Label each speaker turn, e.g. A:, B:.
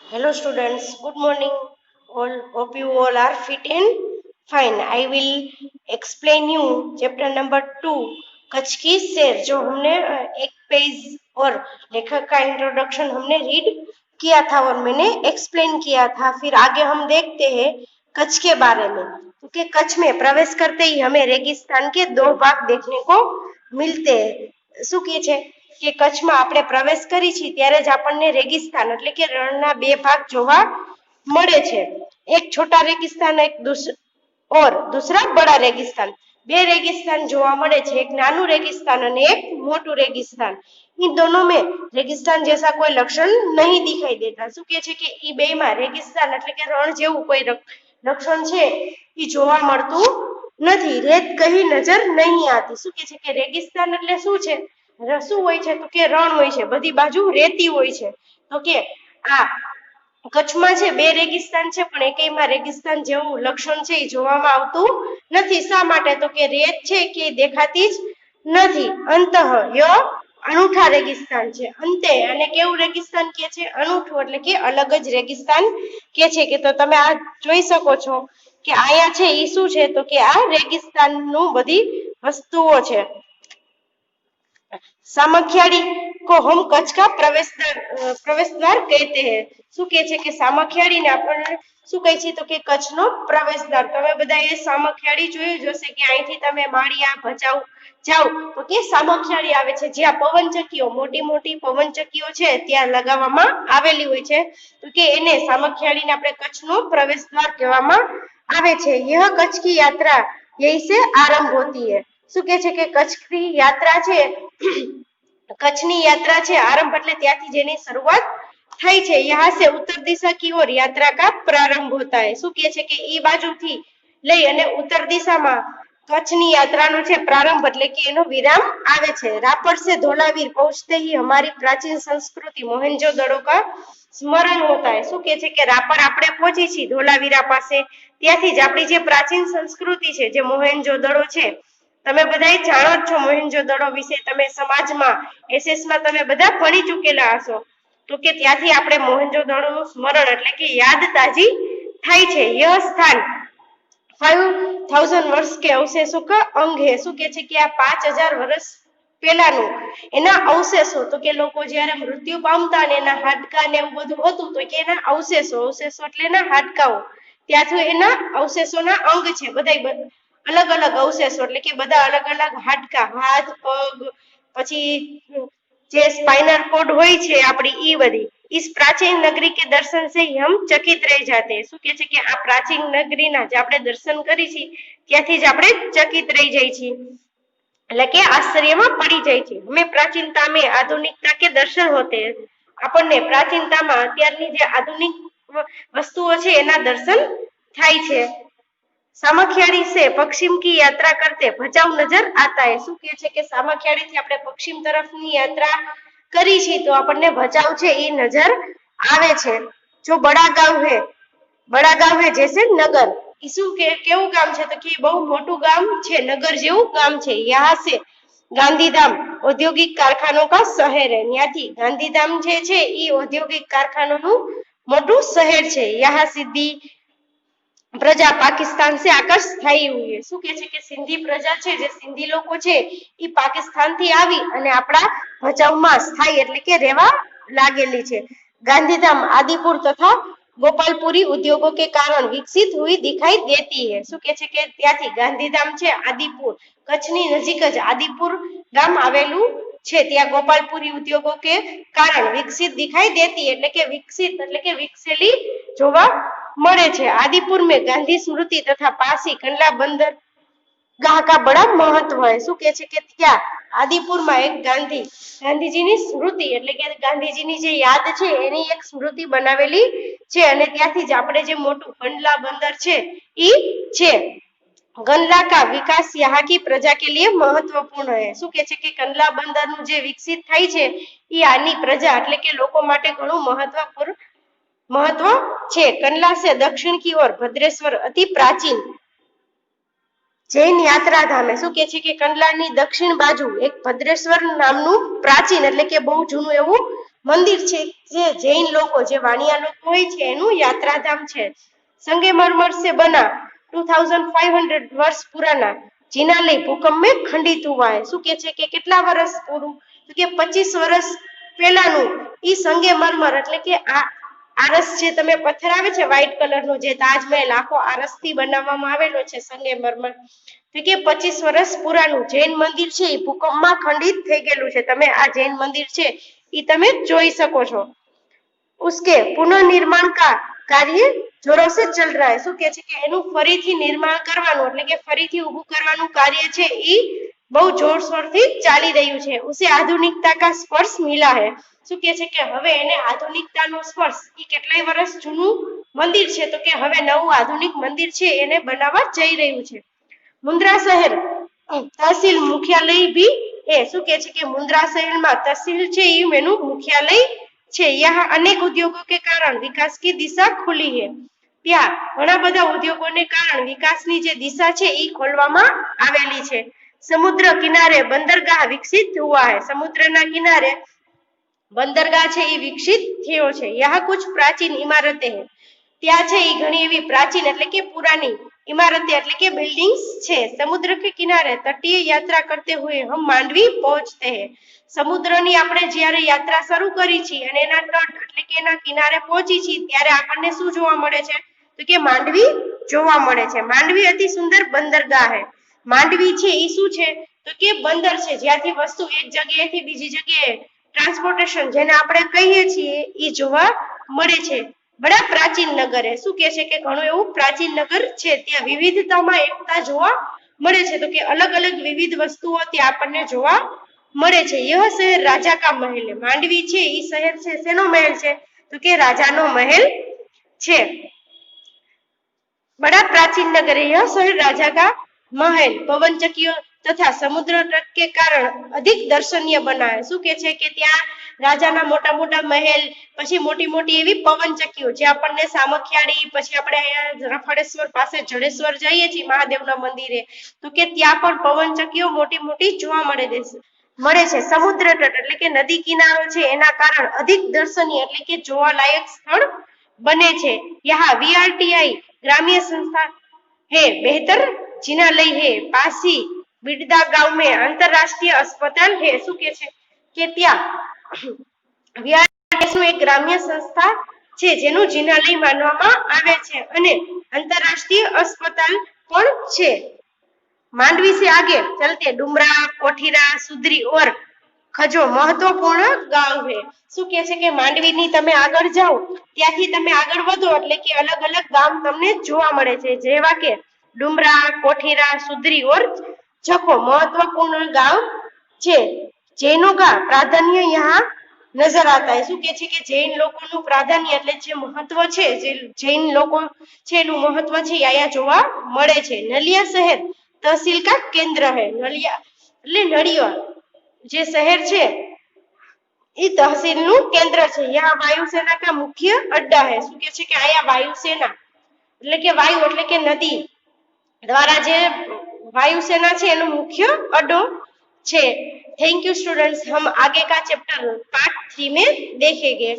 A: Hello students, good morning. All hope you all are fit and fine. I will explain you chapter number 2 Kutch की सैर जो हमने एक page और लेखक का इंट्रोडक्शन हमने रीड किया था और मैंने एक्सप्लेन किया था। फिर आगे हम देखते हैं कच्छ के बारे में, क्योंकि कच्छ में प्रवेश करते ही हमें रेगिस्तान के दो भाग देखने को मिलते हैं। શું કહે છે કે કચ્છમાં આપણે પ્રવેશ કરી છીએ ત્યારે જ આપણને રેગિસ્તાન એટલે કે રણના બે ભાગ જોવા મળે છે। એક છોટા રેગિસ્તાન और दूसरा बड़ा रेगिस्तान। बे रेगिस्तान જોવા મળે છે, એક નાનું રેગિસ્તાન અને એક મોટું રેગિસ્તાન। इन दोनों में रेगिस्तान जैसा कोई लक्षण नहीं दिखाई देता। શું કહે છે કે ઈ બેમાં રેગિસ્તાન એટલે કે રણ જેવું કોઈ લક્ષણ છે ઈ જોવા મળતું નથી। રેત કहीं नजर नहीं आती। શું કહે છે કે રેગિસ્તાન એટલે શું છે? શું હોય છે? તો કે રણ હોય છે, બધી બાજુ રેતી હોય છે। તો કે આ કચ્છમાં છે બે રેગિસ્તાન છે, પણ એકેયમાં રેગિસ્તાન જેવું લક્ષણ છે એ જોવામાં આવતું નથી। શા માટે? તો કે રેત છે કે દેખાતી જ નથી। અંતઃ ય અનૂઠા રેગિસ્તાન છે, અંતે અને કેવું રેગિસ્તાન કે છે? અનૂઠું એટલે કે અલગ જ રેગિસ્તાન કે છે। કે તો તમે આ જોઈ શકો છો કે આયા છે ઈ શું છે? તો કે આ રેગિસ્તાનનું બધી વસ્તુઓ છે। सामखियाड़ी को हम कच्छ का प्रवेश द्वार कहते हैं। શું કહે છે કે સામખિયાળીને આપણે શું કહે છે? તો કે કચ્છનો પ્રવેશદ્વાર। તમે બધાએ સામખિયાળી જોયું જ હશે કે અહીંથી તમે માળિયા ભચાઉ જાઓ તો કે સામખિયાળી આવે છે, જ્યાં પવનચક્કીઓ મોટી મોટી પવનચક્કીઓ છે ત્યાં લગાવવામાં આવેલી હોય છે। તો કે એને સામખિયાળીને આપણે કચ્છનો પ્રવેશદ્વાર કહેવામાં આવે છે। यह कच्छ की यात्रा यही से आरंभ होती है। શું કહે છે કે કચ્છની યાત્રા છે, કચ્છની યાત્રા છે આરંભ એટલે ત્યાંથી જેની શરૂઆત થાય છે। यहाँ से उत्तर दिशा की ओर यात्रा का प्रारंभ होता है। શું કહે છે કે ઈ બાજુથી લઈ અને ઉત્તર દિશામાં કચ્છની યાત્રાનો છે પ્રારંભ એટલે કે એનો વિરામ આવે છે। રાપર से धोलावीर पहुंचते ही हमारी प्राचीन संस्कृति मोहनजोदड़ो का स्मरण होता है। શું કહે છે કે રાપર આપણે પહોંચી છીએ ધોલાવીરા પાસે, ત્યાંથી જ આપણી જે પ્રાચીન સંસ્કૃતિ છે જે મોહેનજોદડો છે, તમે બધા જાણો જ છો મોહેનજોદડો વિશે, તમે સમાજમાં એસએસમાં તમે બધા ભણી ચૂકેલા હશો। તો કે ત્યાંથી આપણે મોહેનજોદડોનું સ્મરણ એટલે કે યાદ તાજી થાય છે। यह स्थान 5000 वर्ष के अवशेषों का अंग है। શું કે છે કે આ 5000 વર્ષ પહેલાનું એના અવશેષો, તો કે લોકો જ્યારે મૃત્યુ પામતા ને એના હાડકા ને એવું બધું હતું તો કે એના અવશેષો એટલે એના હાડકાઓ, ત્યાંથી એના અવશેષોના અંગ છે, બધા अलग अलग अवशेषो એટલે કે બધા अलग अलग हाडका, हाथ पग, પછી જે સ્પાઇનલ કોડ હોય છે આપણી ઈ બધી। इस प्राचीन नगरी के दर्शन से हम चकित रह जाते हैं। શું કે છે કે આ પ્રાચીન નગરીના જે આપણે દર્શન કરી છે ત્યાંથી જ આપણે ચકિત રહી જાય છે, એટલે કે આશ્ચર્યમાં પડી જાય છે। हमें प्राचीनता में आधुनिकता के दर्शन होते हैं। આપણને પ્રાચીનતામાં અત્યારની જે આધુનિક વસ્તુઓ છે એના દર્શન થાય છે। सामखियाड़ी से पश्चिम की यात्रा करते भचाऊ नजर आता है। શું કહે છે કે સામખિયાળી થી આપણે પશ્ચિમ તરફની યાત્રા કરી છે તો આપણને ભચાઉ છે એ નજર આવે છે। જો બડા ગાંવ હે જैसे नगर, ઈ શું કે કેવું ગામ છે? તો કે બહુ મોટું ગામ છે, નગર જેવું ગામ છે। यहाँ से गांधीधाम औद्योगिक कारखानों का शहर है। ત્યાંથી ગાંધીધામ જે છે ઈ ઔદ્યોગિક કારખાનાનું મોટું શહેર છે। यहाँ सिद्धि प्रजा पाकिस्तान से आकर स्थायी हुई है। શું કે છે કે સિંધી પ્રજા છે, જે સિંધી લોકો છે ઈ પાકિસ્તાન થી આવી અને આપણા ભચાઉમાં સ્થાયી એટલે કે રહેવા लागेली છે। गांधीधाम आदिपुर तथा गोपालपुरी उद्योगों के कारण विकसित हुई दिखाई देती है। શું કે છે કે ત્યાંથી ગાંધીધામ છે આદિપુર, કચ્છની નજીક જ આદિપુર ગામ આવેલું છે, ત્યાં ગોપાલપુરી ઉદ્યોગો કે કારણ વિકસિત दिखाई देती એટલે કે વિકસિત એટલે કે વિકસેલી જોવા મળે છે। आदिपुर में गांधी स्मृति तथा पासी कंडला बंदरगाह का बड़ा महत्व है। શું કે છે કે ત્યાં આદિપુરમાં એક ગાંધીજીની સ્મૃતિ એટલે કે ગાંધીજીની જે યાદ છે એની એક સ્મૃતિ બનાવેલી છે, અને ત્યાંથી જ આપણે જે મોટું કંડલા બંદર છે ઈ છે। कंडला का विकास यहाँ की प्रजा के लिए महत्वपूर्ण है। શું કે છે કે કંડલા બંદરનું જે વિકસિત થાય છે ઈ આની પ્રજા એટલે કે લોકો માટે ઘણું महत्व છે। कंडला से दक्षिण की ओर भद्रेश्वर अति प्राचीन जैन यात्रा धाम है। શું કે છે કે કંડલાની દક્ષિણ બાજુ એક ભદ્રેશ્વર નામનું પ્રાચીન એટલે કે બહુ જૂનું એવું મંદિર છે જે જૈન લોકો, જે વાણિયા લોકો હોય છે, એનું યાત્રાધામ છે। संगमरमर से बना 2500 वर्ष पुराना जिनालय भूकंप में खंडित हुआ है। શું કે છે કે કેટલા વર્ષ પૂરું? તો કે 25 વર્ષ પહેલાનું ઈ સંગમરમર એટલે કે આ આરસ જે તમે પથ્થર આવે છે વ્હાઈટ કલરનો, જે તાજમહેલ આખો આરસથી બનાવવામાં આવેલો છે સંગમરમર, તો કે 25 વર્ષ પુરાનું જૈન મંદિર છે એ ભૂકંપમાં ખંડિત થઈ ગયેલું છે। તમે આ જૈન મંદિર છે ઈ તમે જોઈ શકો છો। उसके पुनर्निर्माण का कार्य जोरों से चल रहा है। શું કે છે કે એનું ફરીથી નિર્માણ કરવાનું એટલે કે ફરીથી ઊભું કરવાનું કાર્ય છે ઈ બહુ જોરશોરથી ચાલી રહ્યું છે। उसे आधुनिकता का स्पर्श मिला है। શું કે છે કે હવે એને આધુનિકતાનો સ્પર્શ, ઈ કેટલાય વર્ષ જૂનું મંદિર છે તો કે હવે નવું આધુનિક મંદિર છે એને બનાવવા જઈ રહ્યું છે। મુન્દ્રા શહેર તहसील मुख्यालय भी है। શું કે છે કે મુન્દ્રા શહેરમાં તहसील છે ઈ એનું મુખ્યાલય છે। यहाँ अनेक उद्योगों के कारण विकास की दिशा खुली है। ત્યાં ઘણા બધા ઉદ્યોગોને કારણ વિકાસની જે દિશા છે ઈ ખોલવામાં આવેલી છે। સમુદ્ર કિનારે બંદરગાહ વિકસિત हुआ है। સમુદ્રના કિનારે બંદરગાહ છે ઈ વિકસિત થયો છે। यहाँ कुछ प्राचीन इमारतें हैं। ત્યાં છે ઈ ઘણી એવી પ્રાચીન એટલે કે પુરાની इमारतें એટલે કે બિલ્ડિંગ્સ છે। समुद्र के किनारे तटीय यात्रा करते हुए हम मांडवी पहुंचते हैं। સમુદ્રની આપણે જ્યારે યાત્રા શરૂ કરી છે અને એના તટ એટલે કે એના કિનારે પહોંચી છીએ ત્યારે આપણને શું જોવા મળે છે? તો કે માંડવી જોવા મળે છે। માંડવી અતિ સુંદર બંદરગાહ है। માંડવી છે ઈ શું છે? તો કે બંદર છે જ્યાંથી વસ્તુ એક જગ્યાએથી બીજી જગ્યાએ ટ્રાન્સપોર્ટેશન જેને આપણે કહીએ છીએ ઈ જોવા મળે છે। બડા પ્રાચીન નગર है। શું કે છે કે ઘણું એવું પ્રાચીન નગર છે, ત્યાં વિવિધતામાં એકતા જોવા મળે છે। તો કે અલગ અલગ વિવિધ વસ્તુઓ ત્યાં આપણને જોવા મળે છે। यह शहर राजा का महल है। માંડવી છે ઈ શહેર છે શેનો મહેલ છે? તો કે રાજાનો મહેલ છે। बड़ा प्राचीन नगर है। यह शहर राजा का महल पवन चक्कियों तथा समुद्र तट के कारण अधिक दर्शनीय बना है। શું કે છે કે ત્યાં રાજાના મોટા મોટા મહેલ, પછી મોટી મોટી એવી પવન ચક્કીઓ જે આપણને સામખિયાળી, પછી આપણે અહીંયા રફાળેશ્વર પાસે જડેશ્વર જઈએ છીએ મહાદેવના મંદિરે તો કે ત્યાં પણ પવન ચક્કીઓ મોટી મોટી જોવા મળે છે। સમુદ્ર તટ એટલે કે નદી કિનારો છે એના કારણ અધિક દર્શનીય એટલે કે જોવાલાયક સ્થળ બને છે। यहाँ VRTI ग्रामीय संस्था है, बेहतर जिनालय है। पासी बिडदा गांव में अंतरराष्ट्रीय अस्पताल है। શું કે છે કે ત્યાં VRTI નું એક ગ્રામ્ય સંસ્થા છે જેનું જિનાલય માનવામાં આવે છે અને આંતરરાષ્ટ્રીય अस्पताल પણ છે। मांडवी से आगे चलते डुमरा, कोठीरा, सुदरी और खजो महत्वपूर्ण गांव है। શું કે છે કે માંડવીની તમે આગળ જાઓ ત્યાંથી તમે આગળ વધો એટલે કે અલગ અલગ ગામ તમને જોવા મળે છે જેવા કે ડુમરા, કોઠીરા, સુદરી और જખો महत्वपूर्ण गांव છે। જૈનો का प्राधान्य यहाँ नजर आता है। શું કે છે કે જૈન લોકોનું પ્રાધાન્ય એટલે જે મહત્વ છે, જે જૈન લોકો છે એનું મહત્વ છે અહીંયા જોવા મળે છે। નલિયા શહેર तहसील का केंद्र है। नलिया એટલે નળિયા જે શહેર છે ઈ તહસીલનું કેન્દ્ર છે। यहाँ वायुसेना का मुख्य अड्डा है। શું કે છે કે અહીંયા વાયુસેના એટલે કે વાયુ એટલે કે નદી દ્વારા જે वायुसेना છે એનો મુખ્ય અડ્ડો છે। Thank you students. हम आगे का चैप्टर पार्ट 3 में देखेंगे।